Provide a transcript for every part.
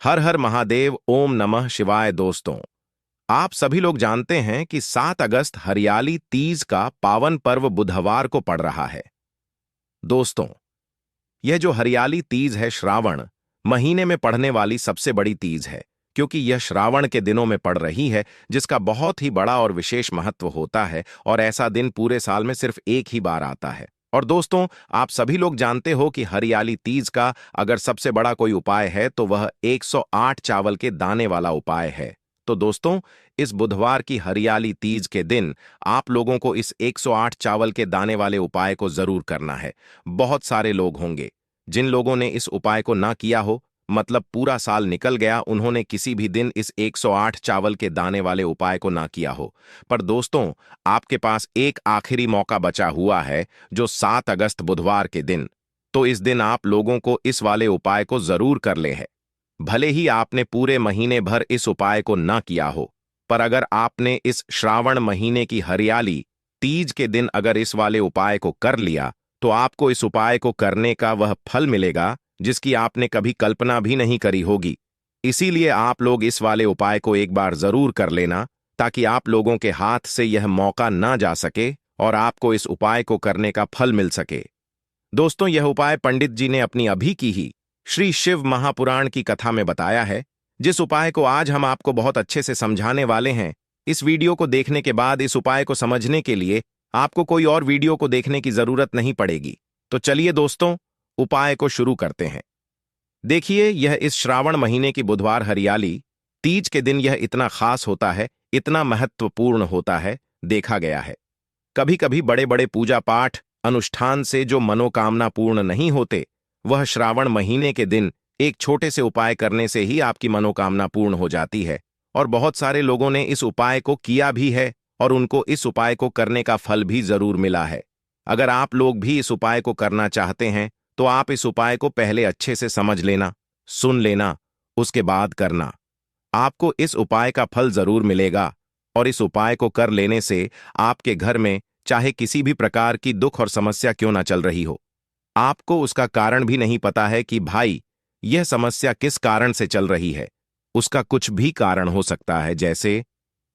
हर हर महादेव, ओम नमः शिवाय। दोस्तों, आप सभी लोग जानते हैं कि 7 अगस्त हरियाली तीज का पावन पर्व बुधवार को पड़ रहा है। दोस्तों, यह जो हरियाली तीज है, श्रावण महीने में पड़ने वाली सबसे बड़ी तीज है, क्योंकि यह श्रावण के दिनों में पड़ रही है, जिसका बहुत ही बड़ा और विशेष महत्व होता है। और ऐसा दिन पूरे साल में सिर्फ एक ही बार आता है। और दोस्तों, आप सभी लोग जानते हो कि हरियाली तीज का अगर सबसे बड़ा कोई उपाय है तो वह 108 चावल के दाने वाला उपाय है। तो दोस्तों, इस बुधवार की हरियाली तीज के दिन आप लोगों को इस 108 चावल के दाने वाले उपाय को जरूर करना है। बहुत सारे लोग होंगे जिन लोगों ने इस उपाय को ना किया हो, मतलब पूरा साल निकल गया, उन्होंने किसी भी दिन इस 108 चावल के दाने वाले उपाय को ना किया हो। पर दोस्तों, आपके पास एक आखिरी मौका बचा हुआ है, जो 7 अगस्त बुधवार के दिन। तो इस दिन आप लोगों को इस वाले उपाय को जरूर कर ले है। भले ही आपने पूरे महीने भर इस उपाय को ना किया हो, पर अगर आपने इस श्रावण महीने की हरियाली तीज के दिन अगर इस वाले उपाय को कर लिया, तो आपको इस उपाय को करने का वह फल मिलेगा जिसकी आपने कभी कल्पना भी नहीं करी होगी। इसीलिए आप लोग इस वाले उपाय को एक बार जरूर कर लेना, ताकि आप लोगों के हाथ से यह मौका ना जा सके और आपको इस उपाय को करने का फल मिल सके। दोस्तों, यह उपाय पंडित जी ने अपनी अभी की ही श्री शिव महापुराण की कथा में बताया है, जिस उपाय को आज हम आपको बहुत अच्छे से समझाने वाले हैं। इस वीडियो को देखने के बाद इस उपाय को समझने के लिए आपको कोई और वीडियो को देखने की जरूरत नहीं पड़ेगी। तो चलिए दोस्तों, उपाय को शुरू करते हैं। देखिए, यह इस श्रावण महीने की बुधवार हरियाली तीज के दिन यह इतना खास होता है, इतना महत्वपूर्ण होता है। देखा गया है कभी कभी बड़े बड़े पूजा पाठ अनुष्ठान से जो मनोकामना पूर्ण नहीं होते, वह श्रावण महीने के दिन एक छोटे से उपाय करने से ही आपकी मनोकामना पूर्ण हो जाती है। और बहुत सारे लोगों ने इस उपाय को किया भी है और उनको इस उपाय को करने का फल भी जरूर मिला है। अगर आप लोग भी इस उपाय को करना चाहते हैं, तो आप इस उपाय को पहले अच्छे से समझ लेना, सुन लेना, उसके बाद करना। आपको इस उपाय का फल जरूर मिलेगा। और इस उपाय को कर लेने से आपके घर में चाहे किसी भी प्रकार की दुख और समस्या क्यों ना चल रही हो, आपको उसका कारण भी नहीं पता है कि भाई यह समस्या किस कारण से चल रही है। उसका कुछ भी कारण हो सकता है, जैसे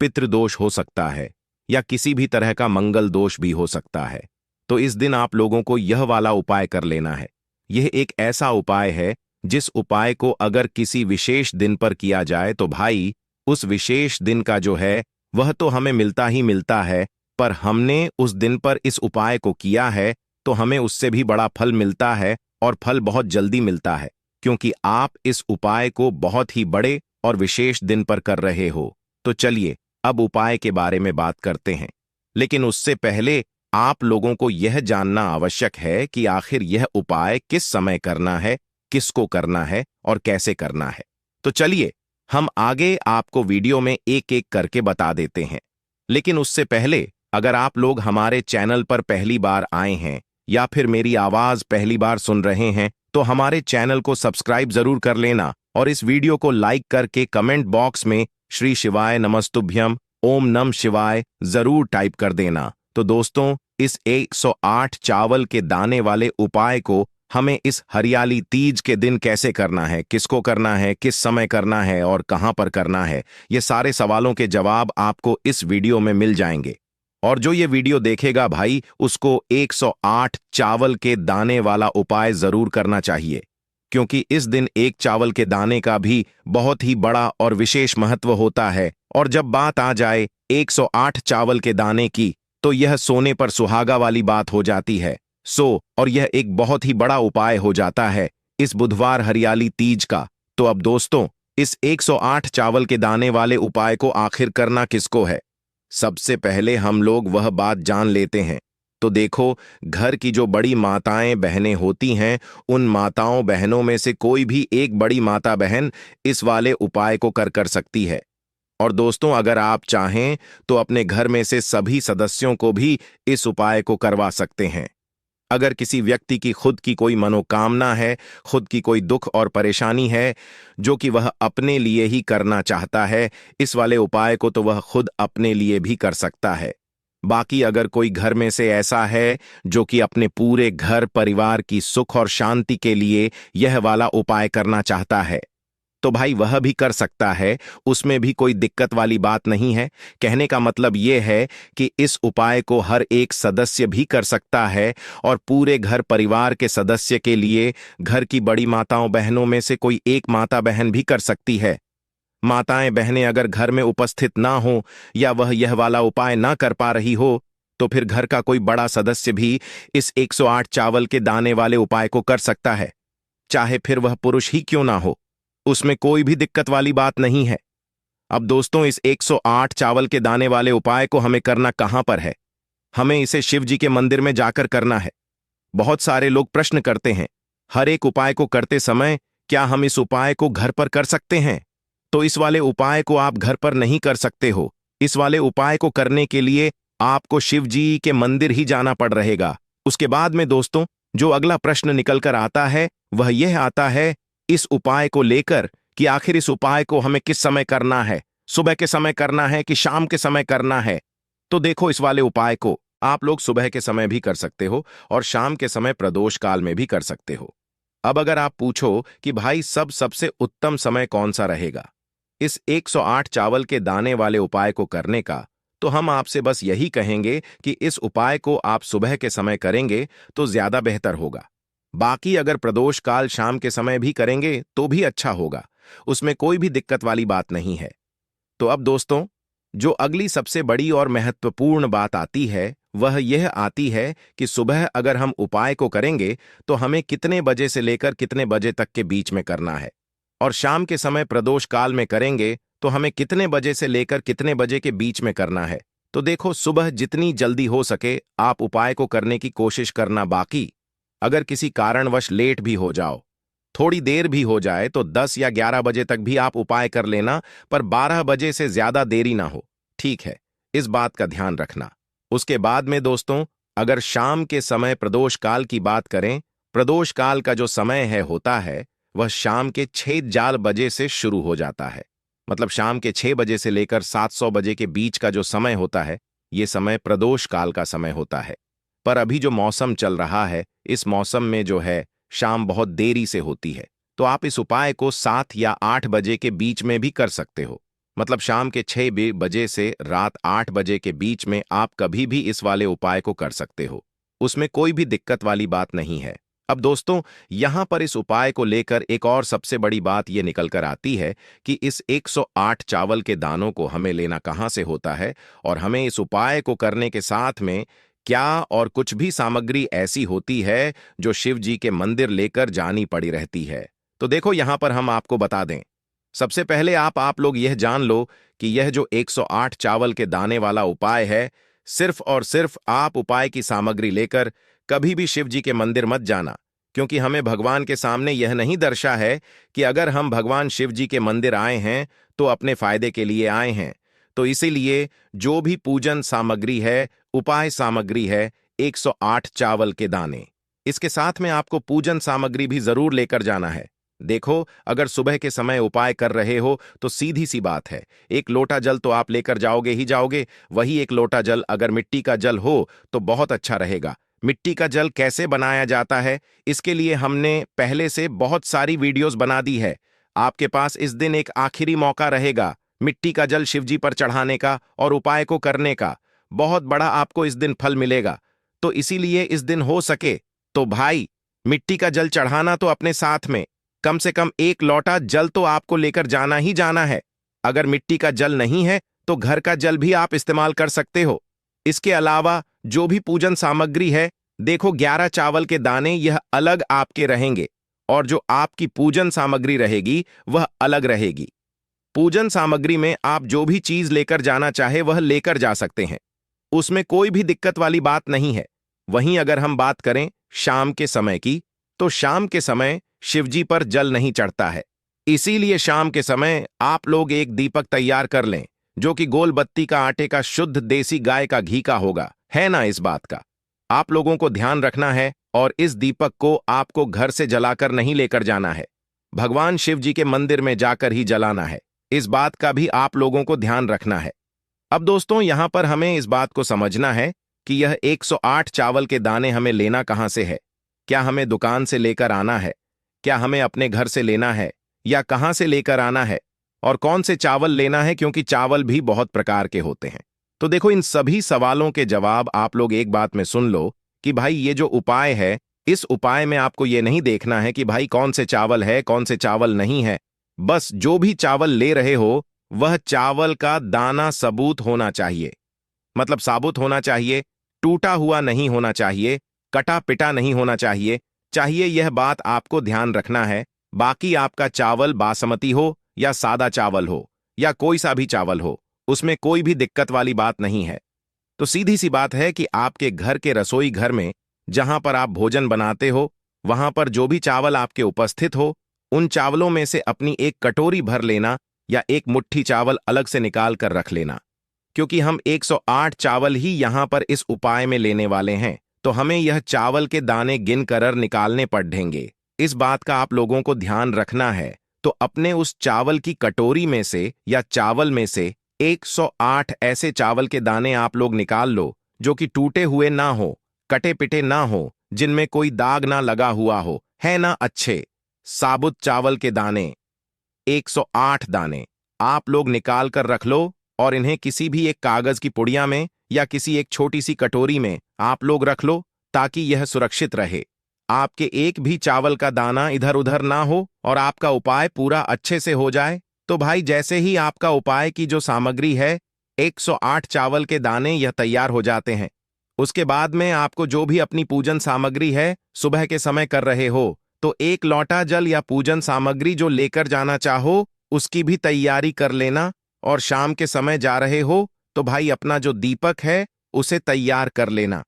पितृदोष हो सकता है या किसी भी तरह का मंगल दोष भी हो सकता है। तो इस दिन आप लोगों को यह वाला उपाय कर लेना है। यह एक ऐसा उपाय है जिस उपाय को अगर किसी विशेष दिन पर किया जाए तो भाई उस विशेष दिन का जो है वह तो हमें मिलता ही मिलता है, पर हमने उस दिन पर इस उपाय को किया है तो हमें उससे भी बड़ा फल मिलता है, और फल बहुत जल्दी मिलता है, क्योंकि आप इस उपाय को बहुत ही बड़े और विशेष दिन पर कर रहे हो। तो चलिए अब उपाय के बारे में बात करते हैं। लेकिन उससे पहले आप लोगों को यह जानना आवश्यक है कि आखिर यह उपाय किस समय करना है, किसको करना है और कैसे करना है। तो चलिए हम आगे आपको वीडियो में एक एक करके बता देते हैं। लेकिन उससे पहले अगर आप लोग हमारे चैनल पर पहली बार आए हैं या फिर मेरी आवाज पहली बार सुन रहे हैं, तो हमारे चैनल को सब्सक्राइब जरूर कर लेना और इस वीडियो को लाइक करके कमेंट बॉक्स में श्री शिवाय नमस्तुभ्यम, ओम नम शिवाय जरूर टाइप कर देना। तो दोस्तों, इस 108 चावल के दाने वाले उपाय को हमें इस हरियाली तीज के दिन कैसे करना है, किसको करना है, किस समय करना है और कहां पर करना है, ये सारे सवालों के जवाब आपको इस वीडियो में मिल जाएंगे। और जो ये वीडियो देखेगा भाई, उसको 108 चावल के दाने वाला उपाय जरूर करना चाहिए, क्योंकि इस दिन एक चावल के दाने का भी बहुत ही बड़ा और विशेष महत्व होता है। और जब बात आ जाए 108 चावल के दाने की, तो यह सोने पर सुहागा वाली बात हो जाती है। और यह एक बहुत ही बड़ा उपाय हो जाता है इस बुधवार हरियाली तीज का। तो अब दोस्तों, इस 108 चावल के दाने वाले उपाय को आखिर करना किसको है, सबसे पहले हम लोग वह बात जान लेते हैं। तो देखो, घर की जो बड़ी माताएं बहनें होती हैं, उन माताओं बहनों में से कोई भी एक बड़ी माता बहन इस वाले उपाय को कर सकती है। और दोस्तों, अगर आप चाहें तो अपने घर में से सभी सदस्यों को भी इस उपाय को करवा सकते हैं। अगर किसी व्यक्ति की खुद की कोई मनोकामना है, खुद की कोई दुख और परेशानी है जो कि वह अपने लिए ही करना चाहता है, इस वाले उपाय को तो वह खुद अपने लिए भी कर सकता है। बाकी अगर कोई घर में से ऐसा है जो कि अपने पूरे घर परिवार की सुख और शांति के लिए यह वाला उपाय करना चाहता है, तो भाई वह भी कर सकता है, उसमें भी कोई दिक्कत वाली बात नहीं है। कहने का मतलब यह है कि इस उपाय को हर एक सदस्य भी कर सकता है और पूरे घर परिवार के सदस्य के लिए घर की बड़ी माताओं बहनों में से कोई एक माता बहन भी कर सकती है। माताएं बहनें अगर घर में उपस्थित ना हो या वह यह वाला उपाय ना कर पा रही हो, तो फिर घर का कोई बड़ा सदस्य भी इस 108 चावल के दाने वाले उपाय को कर सकता है, चाहे फिर वह पुरुष ही क्यों ना हो। उसमें कोई भी दिक्कत वाली बात नहीं है। अब दोस्तों, इस 108 चावल के दाने वाले उपाय को हमें करना कहां पर है? हमें इसे शिव जी के मंदिर में जाकर करना है। बहुत सारे लोग प्रश्न करते हैं, हर एक उपाय को करते समय क्या हम इस उपाय को घर पर कर सकते हैं? तो इस वाले उपाय को आप घर पर नहीं कर सकते हो। इस वाले उपाय को करने के लिए आपको शिव जी के मंदिर ही जाना पड़ रहेगा। उसके बाद में दोस्तों, जो अगला प्रश्न निकल कर आता है वह यह आता है इस उपाय को लेकर कि आखिर इस उपाय को हमें किस समय करना है, सुबह के समय करना है कि शाम के समय करना है? तो देखो, इस वाले उपाय को आप लोग सुबह के समय भी कर सकते हो और शाम के समय प्रदोष काल में भी कर सकते हो। अब अगर आप पूछो कि भाई सबसे उत्तम समय कौन सा रहेगा इस 108 चावल के दाने वाले उपाय को करने का, तो हम आपसे बस यही कहेंगे कि इस उपाय को आप सुबह के समय करेंगे तो ज्यादा बेहतर होगा। बाकी अगर प्रदोष काल शाम के समय भी करेंगे तो भी अच्छा होगा, उसमें कोई भी दिक्कत वाली बात नहीं है। तो अब दोस्तों, जो अगली सबसे बड़ी और महत्वपूर्ण बात आती है वह यह आती है कि सुबह अगर हम उपाय को करेंगे तो हमें कितने बजे से लेकर कितने बजे तक के बीच में करना है, और शाम के समय प्रदोष काल में करेंगे तो हमें कितने बजे से लेकर कितने बजे के बीच में करना है। तो देखो, सुबह जितनी जल्दी हो सके आप उपाय को करने की कोशिश करना। बाकी अगर किसी कारणवश लेट भी हो जाओ, थोड़ी देर भी हो जाए, तो 10 या 11 बजे तक भी आप उपाय कर लेना, पर 12 बजे से ज्यादा देरी ना हो, ठीक है? इस बात का ध्यान रखना। उसके बाद में दोस्तों, अगर शाम के समय प्रदोष काल की बात करें, प्रदोष काल का जो समय होता है वह शाम के 6 बजे से शुरू हो जाता है। मतलब शाम के 6 बजे से लेकर 700 बजे के बीच का जो समय होता है, ये समय प्रदोष काल का समय होता है। पर अभी जो मौसम चल रहा है, इस मौसम में जो है शाम बहुत देरी से होती है, तो आप इस उपाय को 7 या 8 बजे के बीच में भी कर सकते हो। मतलब शाम के 6 बजे से रात 8 बजे के बीच में आप कभी भी इस वाले उपाय को कर सकते हो, उसमें कोई भी दिक्कत वाली बात नहीं है। अब दोस्तों, यहां पर इस उपाय को लेकर एक और सबसे बड़ी बात यह निकल कर आती है कि इस 108 चावल के दानों को हमें लेना कहां से होता है, और हमें इस उपाय को करने के साथ में क्या और कुछ भी सामग्री ऐसी होती है जो शिव जी के मंदिर लेकर जानी पड़ी रहती है। तो देखो, यहां पर हम आपको बता दें। सबसे पहले आप लोग यह जान लो कि यह जो 108 चावल के दाने वाला उपाय है, सिर्फ और सिर्फ आप उपाय की सामग्री लेकर कभी भी शिव जी के मंदिर मत जाना, क्योंकि हमें भगवान के सामने यह नहीं दर्शा है कि अगर हम भगवान शिव जी के मंदिर आए हैं तो अपने फायदे के लिए आए हैं। तो इसीलिए जो भी पूजन सामग्री है, उपाय सामग्री है, 108 चावल के दाने, इसके साथ में आपको पूजन सामग्री भी जरूर लेकर जाना है। देखो, अगर सुबह के समय उपाय कर रहे हो तो सीधी सी बात है, एक लोटा जल तो आप लेकर जाओगे ही जाओगे। वही एक लोटा जल अगर मिट्टी का जल हो तो बहुत अच्छा रहेगा। मिट्टी का जल कैसे बनाया जाता है, इसके लिए हमने पहले से बहुत सारी वीडियोस बना दी है। आपके पास इस दिन एक आखिरी मौका रहेगा मिट्टी का जल शिवजी पर चढ़ाने का और उपाय को करने का। बहुत बड़ा आपको इस दिन फल मिलेगा। तो इसीलिए इस दिन हो सके तो भाई, मिट्टी का जल चढ़ाना तो अपने साथ में कम से कम एक लोटा जल तो आपको लेकर जाना ही जाना है। अगर मिट्टी का जल नहीं है तो घर का जल भी आप इस्तेमाल कर सकते हो। इसके अलावा जो भी पूजन सामग्री है, देखो 11 चावल के दाने यह अलग आपके रहेंगे, और जो आपकी पूजन सामग्री रहेगी वह अलग रहेगी। पूजन सामग्री में आप जो भी चीज लेकर जाना चाहे वह लेकर जा सकते हैं, उसमें कोई भी दिक्कत वाली बात नहीं है। वहीं अगर हम बात करें शाम के समय की, तो शाम के समय शिवजी पर जल नहीं चढ़ता है। इसीलिए शाम के समय आप लोग एक दीपक तैयार कर लें, जो कि गोल बत्ती का आटे का शुद्ध देसी गाय का घी का होगा, है ना? इस बात का आप लोगों को ध्यान रखना है, और इस दीपक को आपको घर से जलाकर नहीं लेकर जाना है, भगवान शिव जी के मंदिर में जाकर ही जलाना है। इस बात का भी आप लोगों को ध्यान रखना है। अब दोस्तों, यहां पर हमें इस बात को समझना है कि यह 108 चावल के दाने हमें लेना कहां से है। क्या हमें दुकान से लेकर आना है? क्या हमें अपने घर से लेना है? या कहां से लेकर आना है और कौन से चावल लेना है, क्योंकि चावल भी बहुत प्रकार के होते हैं। तो देखो, इन सभी सवालों के जवाब आप लोग एक बात में सुन लो कि भाई ये जो उपाय है, इस उपाय में आपको ये नहीं देखना है कि भाई कौन से चावल है कौन से चावल नहीं है। बस जो भी चावल ले रहे हो वह चावल का दाना सबूत होना चाहिए, मतलब साबुत होना चाहिए, टूटा हुआ नहीं होना चाहिए, कटा पिटा नहीं होना चाहिए। यह बात आपको ध्यान रखना है। बाकी आपका चावल बासमती हो या सादा चावल हो या कोई सा भी चावल हो, उसमें कोई भी दिक्कत वाली बात नहीं है। तो सीधी सी बात है कि आपके घर के रसोई घर में जहां पर आप भोजन बनाते हो, वहां पर जो भी चावल आपके उपस्थित हो, उन चावलों में से अपनी एक कटोरी भर लेना या एक मुट्ठी चावल अलग से निकाल कर रख लेना। क्योंकि हम 108 चावल ही यहां पर इस उपाय में लेने वाले हैं, तो हमें यह चावल के दाने गिन कर निकालने पड़ेंगे। इस बात का आप लोगों को ध्यान रखना है। तो अपने उस चावल की कटोरी में से या चावल में से 108 ऐसे चावल के दाने आप लोग निकाल लो जो कि टूटे हुए ना हो, कटे पिटे ना हो, जिनमें कोई दाग ना लगा हुआ हो, है ना। अच्छे साबुत चावल के दाने 108 दाने आप लोग निकाल कर रख लो और इन्हें किसी भी एक कागज की पुड़िया में या किसी एक छोटी सी कटोरी में आप लोग रख लो, ताकि यह सुरक्षित रहे, आपके एक भी चावल का दाना इधर उधर ना हो और आपका उपाय पूरा अच्छे से हो जाए। तो भाई जैसे ही आपका उपाय की जो सामग्री है, 108 चावल के दाने, यह तैयार हो जाते हैं, उसके बाद में आपको जो भी अपनी पूजन सामग्री है सुबह के समय कर रहे हो, तो एक लोटा जल या पूजन सामग्री जो लेकर जाना चाहो उसकी भी तैयारी कर लेना। और शाम के समय जा रहे हो तो भाई अपना जो दीपक है उसे तैयार कर लेना,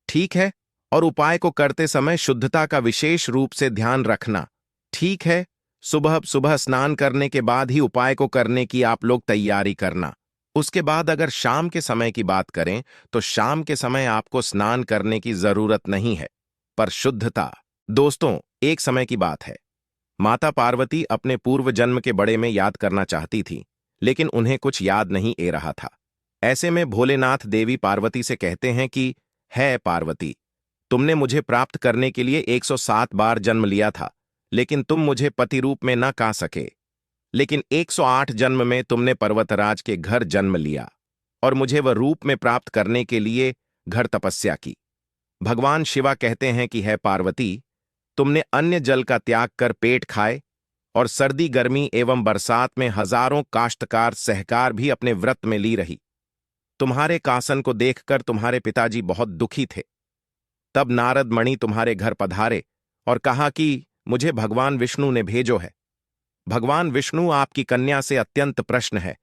ठीक है। और उपाय को करते समय शुद्धता का विशेष रूप से ध्यान रखना, ठीक है। सुबह सुबह स्नान करने के बाद ही उपाय को करने की आप लोग तैयारी करना। उसके बाद अगर शाम के समय की बात करें तो शाम के समय आपको स्नान करने की जरूरत नहीं है, पर शुद्धता। दोस्तों, एक समय की बात है, माता पार्वती अपने पूर्व जन्म के बड़े में याद करना चाहती थी, लेकिन उन्हें कुछ याद नहीं आ रहा था। ऐसे में भोलेनाथ देवी पार्वती से कहते हैं कि है पार्वती, तुमने मुझे प्राप्त करने के लिए 107 बार जन्म लिया था, लेकिन तुम मुझे पति रूप में न पा सके। लेकिन 108 जन्म में तुमने पर्वतराज के घर जन्म लिया और मुझे वह रूप में प्राप्त करने के लिए घर तपस्या की। भगवान शिवा कहते हैं कि है पार्वती, तुमने अन्य जल का त्याग कर पेट खाए और सर्दी गर्मी एवं बरसात में हजारों काश्तकार सहकार भी अपने व्रत में ली रही। तुम्हारे कासन को देखकर तुम्हारे पिताजी बहुत दुखी थे। तब नारद मणि तुम्हारे घर पधारे और कहा कि मुझे भगवान विष्णु ने भेजो है। भगवान विष्णु आपकी कन्या से अत्यंत प्रसन्न है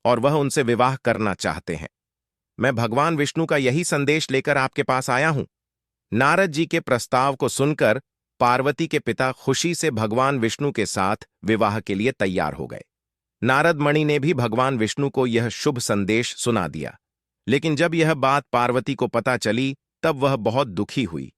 और वह उनसे विवाह करना चाहते हैं। मैं भगवान विष्णु का यही संदेश लेकर आपके पास आया हूं। नारद जी के प्रस्ताव को सुनकर पार्वती के पिता खुशी से भगवान विष्णु के साथ विवाह के लिए तैयार हो गए। नारद मणि ने भी भगवान विष्णु को यह शुभ संदेश सुना दिया, लेकिन जब यह बात पार्वती को पता चली तब वह बहुत दुखी हुई।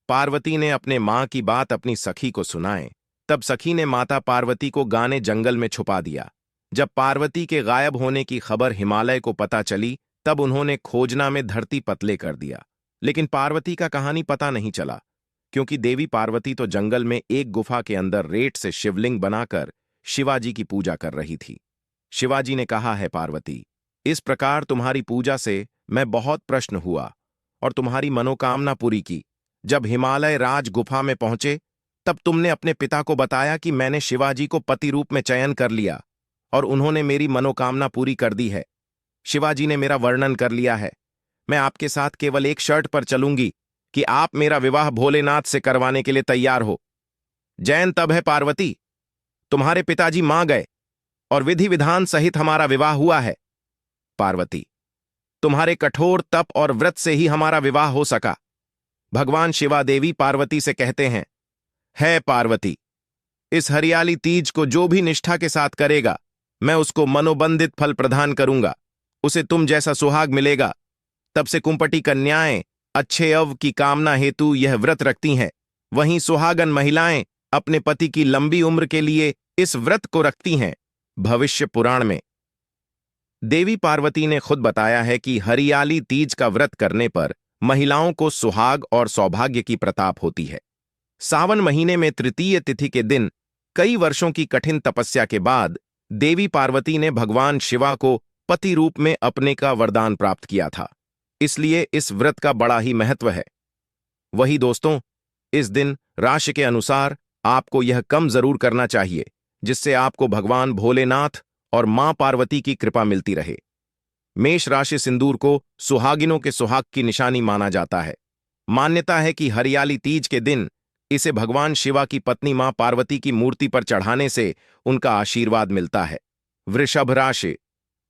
पार्वती ने अपने मां की बात अपनी सखी को सुनाए, तब सखी ने माता पार्वती को गाने जंगल में छुपा दिया। जब पार्वती के गायब होने की खबर हिमालय को पता चली तब उन्होंने खोजना में धरती पतले कर दिया, लेकिन पार्वती का कहानी पता नहीं चला, क्योंकि देवी पार्वती तो जंगल में एक गुफा के अंदर रेत से शिवलिंग बनाकर शिवाजी की पूजा कर रही थी। शिवाजी ने कहा है पार्वती, इस प्रकार तुम्हारी पूजा से मैं बहुत प्रसन्न हुआ और तुम्हारी मनोकामना पूरी की। जब हिमालय राज गुफा में पहुंचे तब तुमने अपने पिता को बताया कि मैंने शिवाजी को पति रूप में चयन कर लिया और उन्होंने मेरी मनोकामना पूरी कर दी है। शिवाजी ने मेरा वर्णन कर लिया है। मैं आपके साथ केवल एक शर्त पर चलूंगी कि आप मेरा विवाह भोलेनाथ से करवाने के लिए तैयार हो। जैन तब है पार्वती, तुम्हारे पिताजी मान गए और विधि विधान सहित हमारा विवाह हुआ है। पार्वती, तुम्हारे कठोर तप और व्रत से ही हमारा विवाह हो सका। भगवान शिवा देवी पार्वती से कहते हैं, है पार्वती, इस हरियाली तीज को जो भी निष्ठा के साथ करेगा मैं उसको मनोबंधित फल प्रदान करूंगा, उसे तुम जैसा सुहाग मिलेगा। तब से कुंपटी कन्याएं अच्छे अव की कामना हेतु यह व्रत रखती हैं। वहीं सुहागन महिलाएं अपने पति की लंबी उम्र के लिए इस व्रत को रखती हैं। भविष्य पुराण में देवी पार्वती ने खुद बताया है कि हरियाली तीज का व्रत करने पर महिलाओं को सुहाग और सौभाग्य की प्रताप होती है। सावन महीने में तृतीय तिथि के दिन कई वर्षों की कठिन तपस्या के बाद देवी पार्वती ने भगवान शिवा को पति रूप में अपने का वरदान प्राप्त किया था। इसलिए इस व्रत का बड़ा ही महत्व है। वही दोस्तों, इस दिन राशि के अनुसार आपको यह कम जरूर करना चाहिए, जिससे आपको भगवान भोलेनाथ और मां पार्वती की कृपा मिलती रहे। मेष राशि सिंदूर को सुहागिनों के सुहाग की निशानी माना जाता है। मान्यता है कि हरियाली तीज के दिन इसे भगवान शिवा की पत्नी मां पार्वती की मूर्ति पर चढ़ाने से उनका आशीर्वाद मिलता है। वृषभ राशि,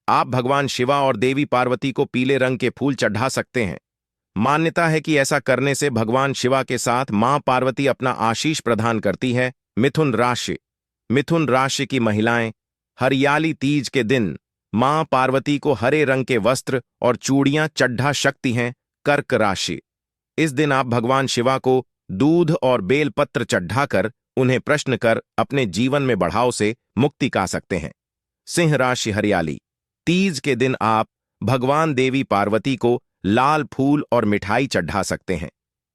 आप भगवान शिवा और देवी पार्वती को पीले रंग के फूल चढ़ा सकते हैं। मान्यता है कि ऐसा करने से भगवान शिवा के साथ मां पार्वती अपना आशीष प्रदान करती है। मिथुन राशि, मिथुन राशि की महिलाएं हरियाली तीज के दिन मां पार्वती को हरे रंग के वस्त्र और चूड़ियां चढ़ा सकती हैं। कर्क राशि, इस दिन आप भगवान शिवा को दूध और बेलपत्र चढ़ाकर उन्हें प्रश्न कर अपने जीवन में बढ़ाव से मुक्ति पा सकते हैं। सिंह राशि हरियाली तीज के दिन आप भगवान देवी पार्वती को लाल फूल और मिठाई चढ़ा सकते हैं।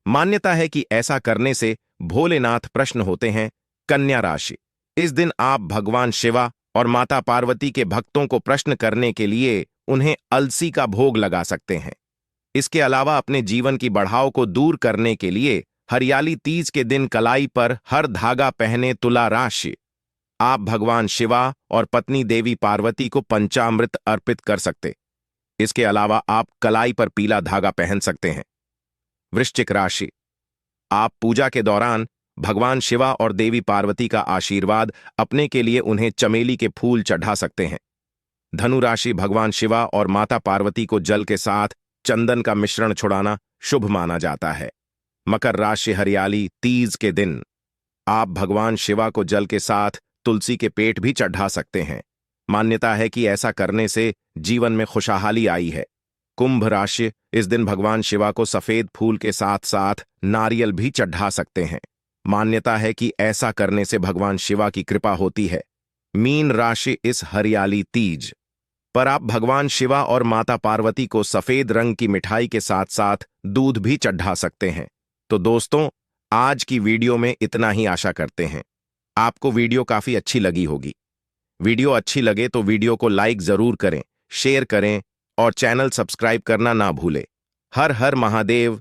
मान्यता है कि ऐसा करने से भोलेनाथ प्रसन्न होते हैं। कन्या राशि, इस दिन आप भगवान शिवा और माता पार्वती के भक्तों को प्रसन्न करने के लिए उन्हें अलसी का भोग लगा सकते हैं। इसके अलावा अपने जीवन की बढ़ाव को दूर करने के लिए हरियाली तीज के दिन कलाई पर हर धागा पहने। तुला राशि, आप भगवान शिवा और पत्नी देवी पार्वती को पंचामृत अर्पित कर सकते। इसके अलावा आप कलाई पर पीला धागा पहन सकते हैं। वृश्चिक राशि, आप पूजा के दौरान भगवान शिवा और देवी पार्वती का आशीर्वाद अपने के लिए उन्हें चमेली के फूल चढ़ा सकते हैं। धनु राशि, भगवान शिवा और माता पार्वती को जल के साथ चंदन का मिश्रण छुड़ाना शुभ माना जाता है। मकर राशि हरियाली तीज के दिन आप भगवान शिवा को जल के साथ तुलसी के पेट भी चढ़ा सकते हैं। मान्यता है कि ऐसा करने से जीवन में खुशहाली आई है। कुंभ राशि, इस दिन भगवान शिवा को सफेद फूल के साथ साथ नारियल भी चढ़ा सकते हैं। मान्यता है कि ऐसा करने से भगवान शिवा की कृपा होती है। मीन राशि, इस हरियाली तीज पर आप भगवान शिवा और माता पार्वती को सफेद रंग की मिठाई के साथ साथ दूध भी चढ़ा सकते हैं। तो दोस्तों, आज की वीडियो में इतना ही आशा करते हैं। आपको वीडियो काफी अच्छी लगी होगी। वीडियो अच्छी लगे तो वीडियो को लाइक जरूर करें, शेयर करें और चैनल सब्सक्राइब करना ना भूलें। हर हर महादेव।